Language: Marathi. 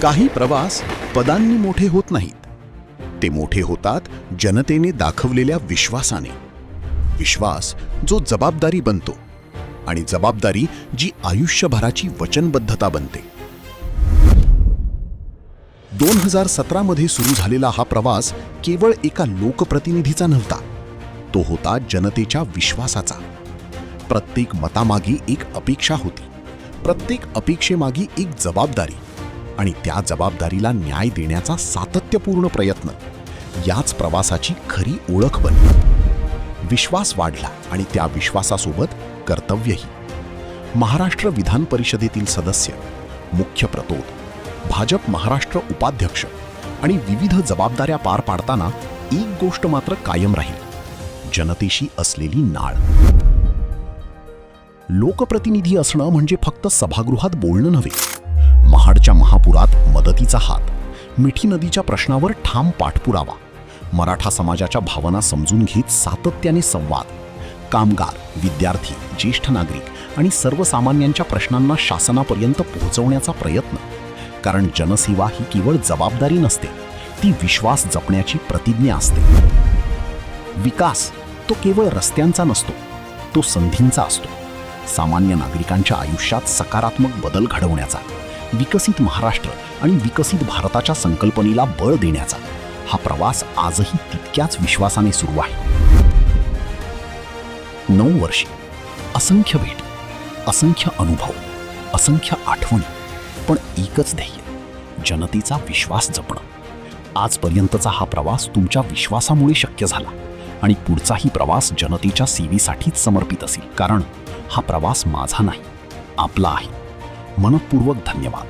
काही प्रवास पदांनी मोठे होत नाहीत, ते मोठे होतात जनतेने दाखवलेल्या विश्वासाने. विश्वास जो जबाबदारी बनतो आणि जबाबदारी जी आयुष्यभराची वचनबद्धता बनते. 2017 मध्ये सुरू झालेला हा प्रवास केवळ एका लोकप्रतिनिधीचा नव्हता, तो होता जनतेच्या विश्वासाचा. प्रत्येक मतामागे एक अपेक्षा होती, प्रत्येक अपेक्षेमागे एक जबाबदारी, आणि त्या जबाबदारीला न्याय देण्याचा सातत्यपूर्ण प्रयत्न. याच प्रवासाची खरी ओळख बनली. विश्वास वाढला आणि त्या विश्वासासोबत कर्तव्यही. महाराष्ट्र विधान परिषदेतील सदस्य, मुख्य प्रतोद, भाजप महाराष्ट्र उपाध्यक्ष आणि विविध जबाबदाऱ्या पार पाडताना एक गोष्ट मात्र कायम राहील: जनतेशी असलेली नाळ. लोकप्रतिनिधी असणं म्हणजे फक्त सभागृहात बोलणं नव्हे. महाडच्या महापुरात मदतीचा हात, मिठी नदीच्या प्रश्नावर ठाम पाठपुरावा, मराठा समाजाच्या भावना समजून घेत सातत्याने संवाद, कामगार, विद्यार्थी, ज्येष्ठ नागरिक आणि सर्वसामान्यांच्या प्रश्नांना शासनापर्यंत पोहोचवण्याचा प्रयत्न. कारण जनसेवा ही केवळ जबाबदारी नसते, ती विश्वास जपण्याची प्रतिज्ञा असते. विकास तो केवळ रस्त्यांचा नसतो, तो संधींचा असतो. सामान्य नागरिकांच्या आयुष्यात सकारात्मक बदल घडवण्याचा, विकसित महाराष्ट्र आणि विकसित भारताच्या संकल्पनेला बळ देण्याचा हा प्रवास आजही तितक्याच विश्वासाने सुरू आहे. 9 वर्षे, असंख्य भेटी, असंख्य अनुभव, असंख्य आठवणी, पण एकच ध्येय: जनतेचा विश्वास जपणं. आजपर्यंतचा हा प्रवास तुमच्या विश्वासामुळे शक्य झाला आणि पुढचाही प्रवास जनतेच्या सेवेसाठीच समर्पित असेल. कारण हा प्रवास माझा नाही, आपला आहे. मनःपूर्वक धन्यवाद.